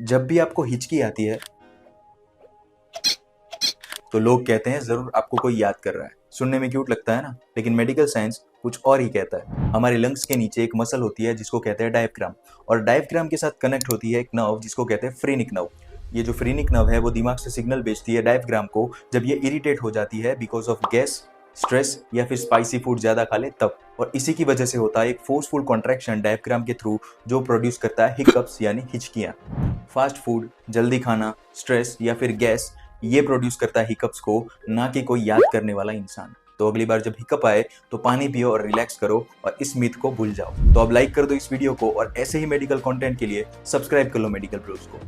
जब भी आपको हिचकी आती है तो लोग कहते हैं जरूर आपको कोई याद कर रहा है। सुनने में क्यूट लगता है ना, लेकिन मेडिकल साइंस कुछ और ही कहता है। हमारे लंग्स के नीचे एक मसल होती है जिसको कहते हैं डायफ्राम, और डायफ्राम के साथ कनेक्ट होती है एक नर्व जिसको कहते हैं फ्रेनिक नर्व। ये जो फ्रेनिक नर्व है वो दिमाग से सिग्नल भेजती है डायफ्राम को जब ये इरिटेट हो जाती है बिकॉज ऑफ गैस, स्ट्रेस या फिर स्पाइसी फूड ज्यादा खा ले तब। और इसी की वजह से होता है एक फोर्सफुल कॉन्ट्रैक्शन डायफ्राम के थ्रू जो प्रोड्यूस करता है हिकअप्स यानी हिचकियां। फास्ट फूड, जल्दी खाना, स्ट्रेस या फिर गैस, ये प्रोड्यूस करता है हिकअप्स को, ना कि कोई याद करने वाला इंसान। तो अगली बार जब हिकअप आए तो पानी पियो और रिलैक्स करो और इस मिथ को भूल जाओ। तो अब लाइक कर दो इस वीडियो को और ऐसे ही मेडिकल कंटेंट के लिए सब्सक्राइब कर लो मेडिकल ब्रोस को।